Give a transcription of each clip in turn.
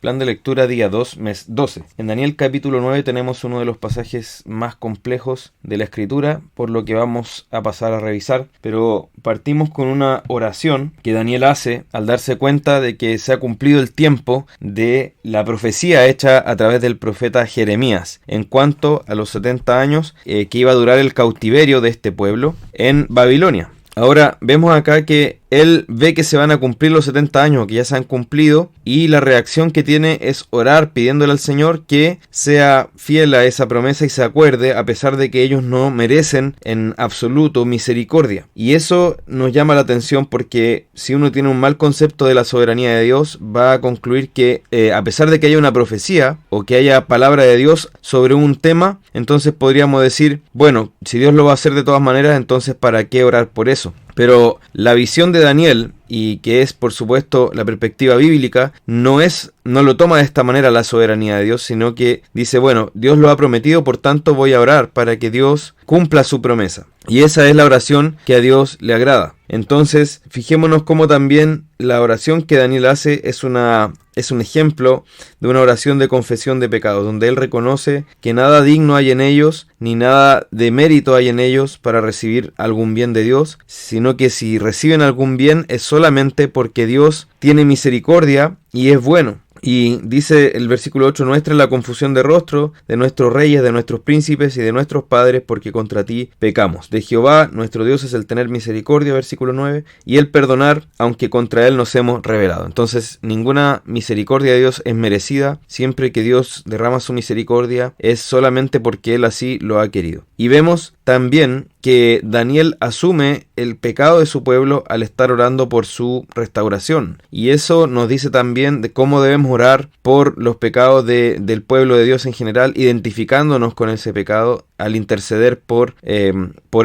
Plan de lectura día 2, mes 12. En Daniel capítulo 9 tenemos uno de los pasajes más complejos de la escritura, por lo que vamos a pasar a revisar, pero partimos con una oración que Daniel hace al darse cuenta de que se ha cumplido el tiempo de la profecía hecha a través del profeta Jeremías en cuanto a los 70 años que iba a durar el cautiverio de este pueblo en Babilonia. Ahora vemos acá que él ve que se van a cumplir los 70 años, que ya se han cumplido, y la reacción que tiene es orar pidiéndole al Señor que sea fiel a esa promesa y se acuerde, a pesar de que ellos no merecen en absoluto misericordia. Y eso nos llama la atención porque si uno tiene un mal concepto de la soberanía de Dios, va a concluir que a pesar de que haya una profecía o que haya palabra de Dios sobre un tema, entonces podríamos decir, bueno, si Dios lo va a hacer de todas maneras, entonces ¿para qué orar por eso? Pero la visión de Daniel, y que es por supuesto la perspectiva bíblica, no lo toma de esta manera la soberanía de Dios, sino que dice, bueno, Dios lo ha prometido, por tanto voy a orar para que Dios cumpla su promesa. Y esa es la oración que a Dios le agrada. Entonces, fijémonos cómo también la oración que Daniel hace es un ejemplo de una oración de confesión de pecados, donde él reconoce que nada digno hay en ellos, ni nada de mérito hay en ellos para recibir algún bien de Dios, sino que si reciben algún bien es solamente porque Dios tiene misericordia y es bueno. Y dice el versículo 8, nuestra es la confusión de rostro de nuestros reyes, de nuestros príncipes y de nuestros padres, porque contra ti pecamos. De Jehová, nuestro Dios, es el tener misericordia, versículo 9, y el perdonar, aunque contra él nos hemos rebelado. Entonces, ninguna misericordia de Dios es merecida. Siempre que Dios derrama su misericordia, es solamente porque él así lo ha querido. Y vemos también que Daniel asume el pecado de su pueblo al estar orando por su restauración. Y eso nos dice también de cómo debemos orar por los pecados del pueblo de Dios en general, identificándonos con ese pecado al interceder por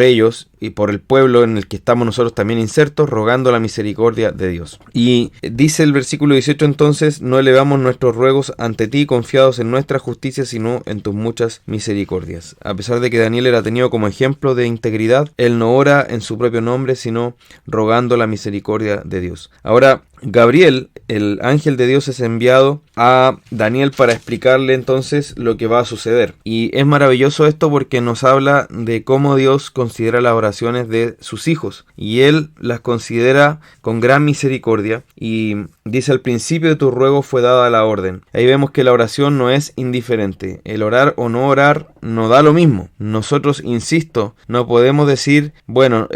ellos y por el pueblo en el que estamos nosotros también insertos, rogando la misericordia de Dios. Y dice el versículo 18 entonces, no elevamos nuestros ruegos ante ti confiados en nuestra justicia, sino en tus muchas misericordias. A pesar de que Daniel era tenido como ejemplo de integridad, él no ora en su propio nombre, sino rogando la misericordia de Dios. Ahora, Gabriel, el ángel de Dios, es enviado a Daniel para explicarle entonces lo que va a suceder. Y es maravilloso esto porque nos habla de cómo Dios considera las oraciones de sus hijos. Y Él las considera con gran misericordia. Y dice, al principio de tu ruego fue dada la orden. Ahí vemos que la oración no es indiferente. El orar o no orar no da lo mismo. Nosotros, insisto, no podemos decir, bueno,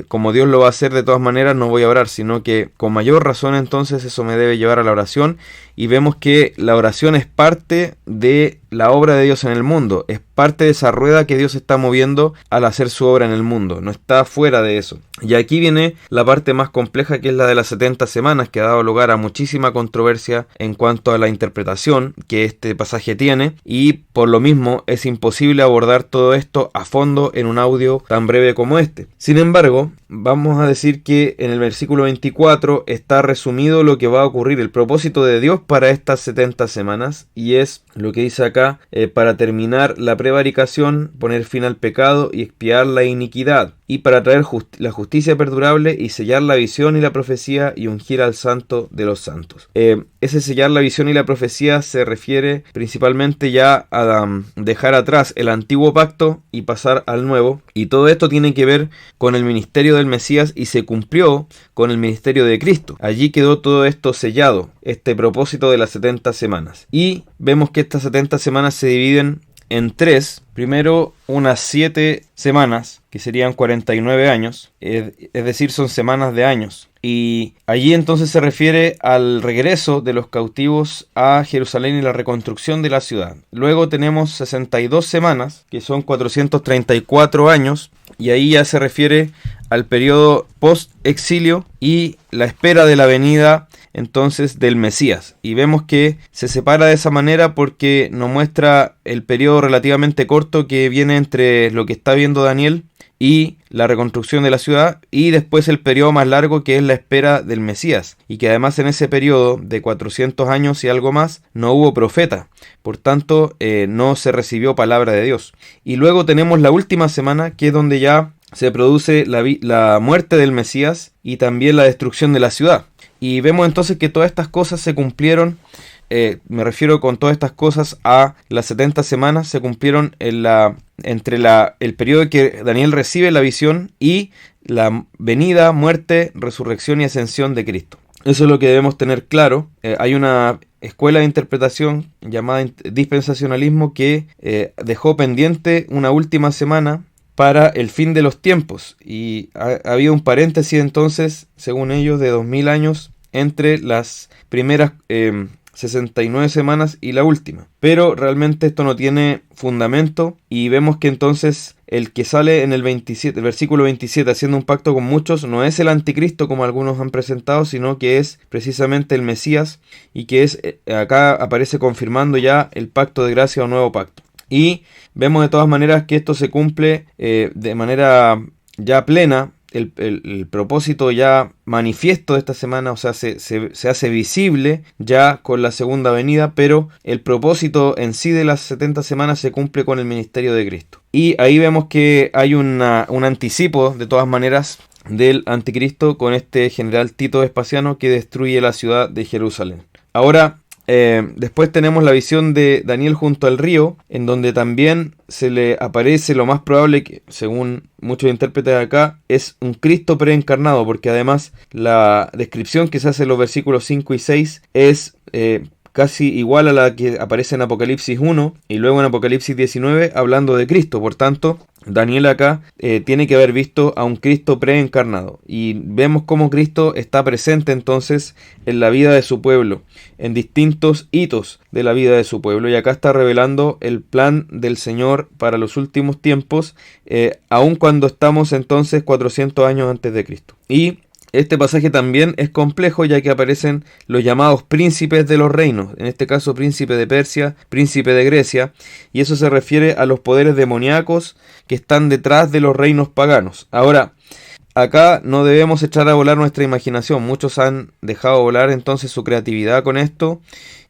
como Dios lo va a hacer de todas maneras, no voy a orar, sino que con mayor razón entonces eso me debe llevar a la oración. Y vemos que la oración es parte de la obra de Dios en el mundo, es parte de esa rueda que Dios está moviendo al hacer su obra en el mundo, no está fuera de eso. Y aquí viene la parte más compleja, que es la de las 70 semanas, que ha dado lugar a muchísima controversia en cuanto a la interpretación que este pasaje tiene, y por lo mismo es imposible abordar todo esto a fondo en un audio tan breve como este. Sin embargo, vamos a decir que en el versículo 24 está resumido lo que va a ocurrir, el propósito de Dios para estas 70 semanas, y es lo que dice acá, para terminar la prevaricación, poner fin al pecado y expiar la iniquidad, y para traer la justicia perdurable y sellar la visión y la profecía y ungir al santo de los santos. Ese sellar la visión y la profecía se refiere principalmente ya a dejar atrás el antiguo pacto y pasar al nuevo, y todo esto tiene que ver con el ministerio del Mesías y se cumplió con el ministerio de Cristo. Allí quedó todo esto sellado, este propósito de las 70 semanas. Y vemos que estas 70 semanas se dividen en tres. Primero, unas 7 semanas, que serían 49 años, es decir, son semanas de años. Y allí entonces se refiere al regreso de los cautivos a Jerusalén y la reconstrucción de la ciudad. Luego tenemos 62 semanas, que son 434 años, y ahí ya se refiere al periodo post-exilio y la espera de la venida entonces del Mesías. Y vemos que se separa de esa manera porque nos muestra el periodo relativamente corto que viene entre lo que está viendo Daniel y la reconstrucción de la ciudad, y después el periodo más largo que es la espera del Mesías, y que además en ese periodo de 400 años y algo más no hubo profeta, por tanto no se recibió palabra de Dios. Y luego tenemos la última semana, que es donde ya se produce la muerte del Mesías y también la destrucción de la ciudad. Y vemos entonces que todas estas cosas se cumplieron me refiero con todas estas cosas a las 70 semanas se cumplieron entre el periodo que Daniel recibe la visión y la venida, muerte, resurrección y ascensión de Cristo. Eso es lo que debemos tener claro. Hay una escuela de interpretación llamada dispensacionalismo que dejó pendiente una última semana para el fin de los tiempos, y había un paréntesis entonces, según ellos, de 2000 años entre las primeras 69 semanas y la última. Pero realmente esto no tiene fundamento, y vemos que entonces el que sale en el versículo 27 haciendo un pacto con muchos no es el anticristo como algunos han presentado, sino que es precisamente el Mesías, y que es acá aparece confirmando ya el pacto de gracia o nuevo pacto. Y vemos de todas maneras que esto se cumple de manera ya plena. El propósito ya manifiesto de esta semana, o sea, se hace visible ya con la segunda venida, pero el propósito en sí de las 70 semanas se cumple con el ministerio de Cristo. Y ahí vemos que hay un anticipo, de todas maneras, del anticristo con este general Tito Vespasiano que destruye la ciudad de Jerusalén. Ahora, después tenemos la visión de Daniel junto al río, en donde también se le aparece lo más probable, que según muchos intérpretes acá, es un Cristo preencarnado, porque además la descripción que se hace en los versículos 5 y 6 es casi igual a la que aparece en Apocalipsis 1 y luego en Apocalipsis 19 hablando de Cristo. Por tanto, Daniel acá tiene que haber visto a un Cristo preencarnado, y vemos cómo Cristo está presente entonces en la vida de su pueblo, en distintos hitos de la vida de su pueblo, y acá está revelando el plan del Señor para los últimos tiempos, aun cuando estamos entonces 400 años antes de Cristo. Y este pasaje también es complejo, ya que aparecen los llamados príncipes de los reinos, en este caso príncipe de Persia, príncipe de Grecia, y eso se refiere a los poderes demoníacos que están detrás de los reinos paganos. Ahora, acá no debemos echar a volar nuestra imaginación. Muchos han dejado volar entonces su creatividad con esto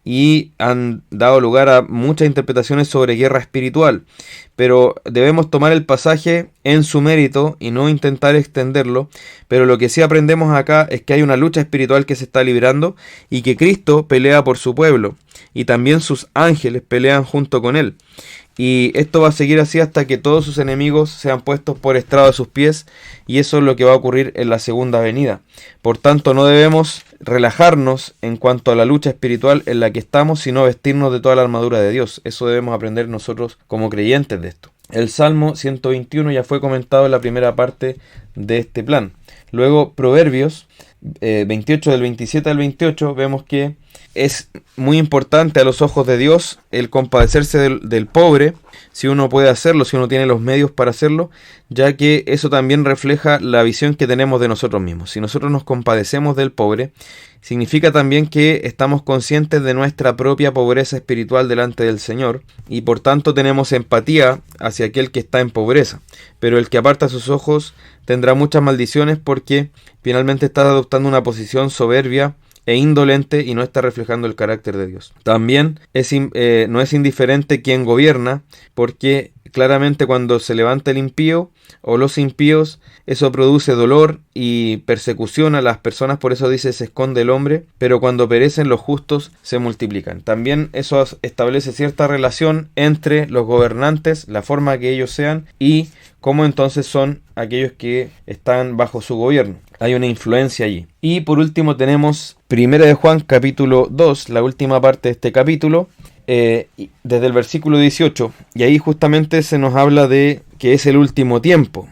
y han dado lugar a muchas interpretaciones sobre guerra espiritual, pero debemos tomar el pasaje en su mérito y no intentar extenderlo. Pero lo que sí aprendemos acá es que hay una lucha espiritual que se está librando y que Cristo pelea por su pueblo, y también sus ángeles pelean junto con él. Y esto va a seguir así hasta que todos sus enemigos sean puestos por estrado de sus pies, y eso es lo que va a ocurrir en la segunda venida. Por tanto, no debemos relajarnos en cuanto a la lucha espiritual en la que estamos, sino vestirnos de toda la armadura de Dios. Eso debemos aprender nosotros como creyentes de esto. El Salmo 121 ya fue comentado en la primera parte de este plan. Luego, Proverbios 28 del 27 al 28, vemos que es muy importante a los ojos de Dios el compadecerse del pobre, si uno puede hacerlo, si uno tiene los medios para hacerlo, ya que eso también refleja la visión que tenemos de nosotros mismos. Si nosotros nos compadecemos del pobre, significa también que estamos conscientes de nuestra propia pobreza espiritual delante del Señor, y por tanto tenemos empatía hacia aquel que está en pobreza. Pero el que aparta sus ojos tendrá muchas maldiciones, porque finalmente está adoptando una posición soberbia e indolente y no está reflejando el carácter de Dios. También no es indiferente quien gobierna, porque claramente cuando se levanta el impío o los impíos, eso produce dolor y persecución a las personas. Por eso dice: se esconde el hombre, pero cuando perecen los justos se multiplican. También eso establece cierta relación entre los gobernantes, la forma que ellos sean, y cómo entonces son aquellos que están bajo su gobierno. Hay una influencia allí. Y por último tenemos 1 de Juan capítulo 2, la última parte de este capítulo, desde el versículo 18, y ahí justamente se nos habla de que es el último tiempo.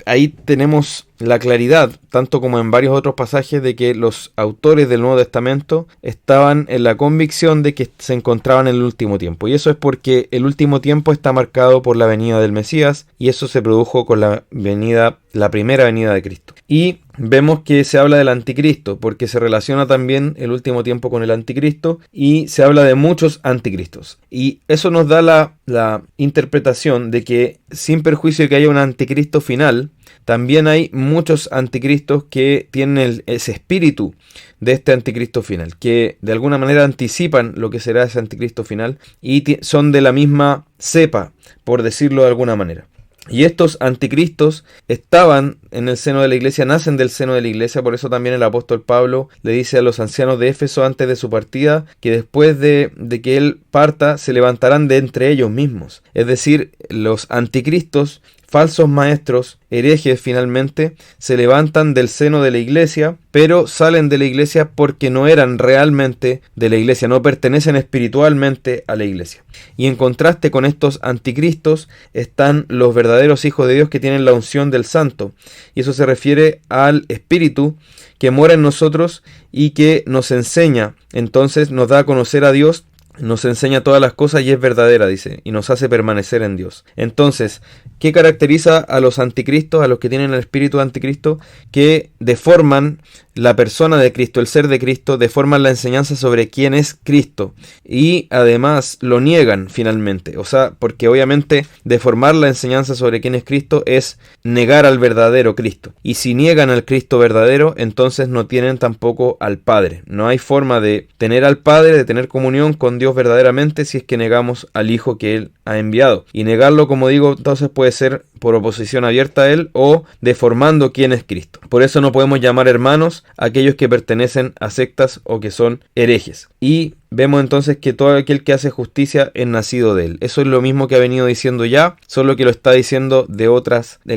Ahí tenemos la claridad, tanto como en varios otros pasajes, de que los autores del Nuevo Testamento estaban en la convicción de que se encontraban en el último tiempo. Y eso es porque el último tiempo está marcado por la venida del Mesías, y eso se produjo con la primera venida de Cristo. Y vemos que se habla del anticristo, porque se relaciona también el último tiempo con el anticristo, y se habla de muchos anticristos. Y eso nos da la interpretación de que, sin perjuicio de que haya un anticristo final, también hay muchos anticristos que tienen ese espíritu de este anticristo final, que de alguna manera anticipan lo que será ese anticristo final y son de la misma cepa, por decirlo de alguna manera. Y estos anticristos estaban en el seno de la iglesia, nacen del seno de la iglesia, por eso también el apóstol Pablo le dice a los ancianos de Éfeso antes de su partida que después de que él parta se levantarán de entre ellos mismos. Es decir, los anticristos, falsos maestros, herejes finalmente, se levantan del seno de la iglesia, pero salen de la iglesia porque no eran realmente de la iglesia, no pertenecen espiritualmente a la iglesia. Y en contraste con estos anticristos están los verdaderos hijos de Dios que tienen la unción del Santo. Y eso se refiere al Espíritu que mora en nosotros y que nos enseña, entonces nos da a conocer a Dios, nos enseña todas las cosas y es verdadera, dice, y nos hace permanecer en Dios. Entonces, ¿qué caracteriza a los anticristos, a los que tienen el espíritu de anticristo? Que deforman la persona de Cristo, el ser de Cristo, deforman la enseñanza sobre quién es Cristo y además lo niegan finalmente. O sea, porque obviamente deformar la enseñanza sobre quién es Cristo es negar al verdadero Cristo. Y si niegan al Cristo verdadero, entonces no tienen tampoco al Padre. No hay forma de tener al Padre, de tener comunión con Dios verdaderamente si es que negamos al Hijo que Él ha enviado. Y negarlo, como digo, entonces puede ser por oposición abierta a Él o deformando quién es Cristo. Por eso no podemos llamar hermanos a aquellos que pertenecen a sectas o que son herejes. Y vemos entonces que todo aquel que hace justicia es nacido de Él. Eso es lo mismo que ha venido diciendo ya, solo que lo está diciendo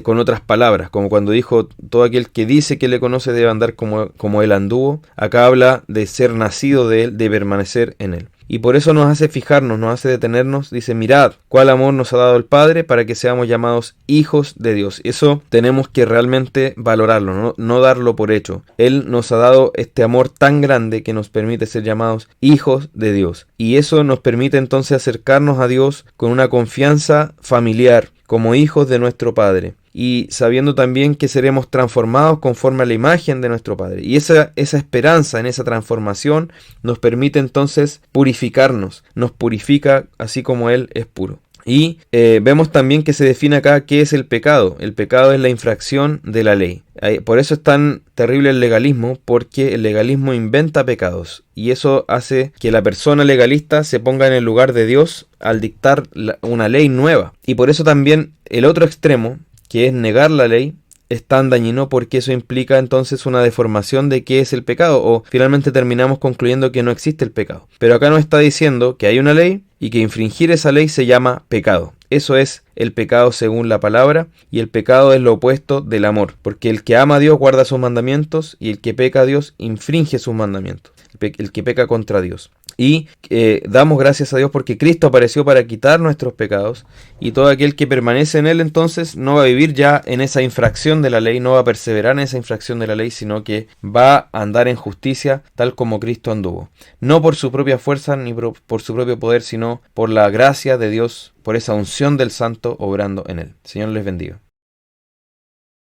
con otras palabras, como cuando dijo todo aquel que dice que le conoce debe andar como Él anduvo. Acá habla de ser nacido de Él, de permanecer en Él. Y por eso nos hace fijarnos, nos hace detenernos. Dice, mirad cuál amor nos ha dado el Padre para que seamos llamados hijos de Dios. Eso tenemos que realmente valorarlo, no darlo por hecho. Él nos ha dado este amor tan grande que nos permite ser llamados hijos de Dios. Y eso nos permite entonces acercarnos a Dios con una confianza familiar, como hijos de nuestro Padre. Y sabiendo también que seremos transformados conforme a la imagen de nuestro Padre. Y esa esperanza en esa transformación nos permite entonces purificarnos, nos purifica así como Él es puro. Y vemos también que se define acá qué es el pecado. El pecado es la infracción de la ley. Por eso es tan terrible el legalismo, porque el legalismo inventa pecados. Y eso hace que la persona legalista se ponga en el lugar de Dios al dictar una ley nueva. Y por eso también el otro extremo, que es negar la ley, es tan dañino porque eso implica entonces una deformación de qué es el pecado, o finalmente terminamos concluyendo que no existe el pecado. Pero acá nos está diciendo que hay una ley y que infringir esa ley se llama pecado. Eso es el pecado según la palabra, y el pecado es lo opuesto del amor, porque el que ama a Dios guarda sus mandamientos y el que peca a Dios infringe sus mandamientos, el que peca contra Dios. Y damos gracias a Dios porque Cristo apareció para quitar nuestros pecados, y todo aquel que permanece en Él entonces no va a vivir ya en esa infracción de la ley, no va a perseverar en esa infracción de la ley, sino que va a andar en justicia tal como Cristo anduvo. No por su propia fuerza ni por su propio poder, sino por la gracia de Dios, por esa unción del Santo obrando en Él. Señor les bendiga.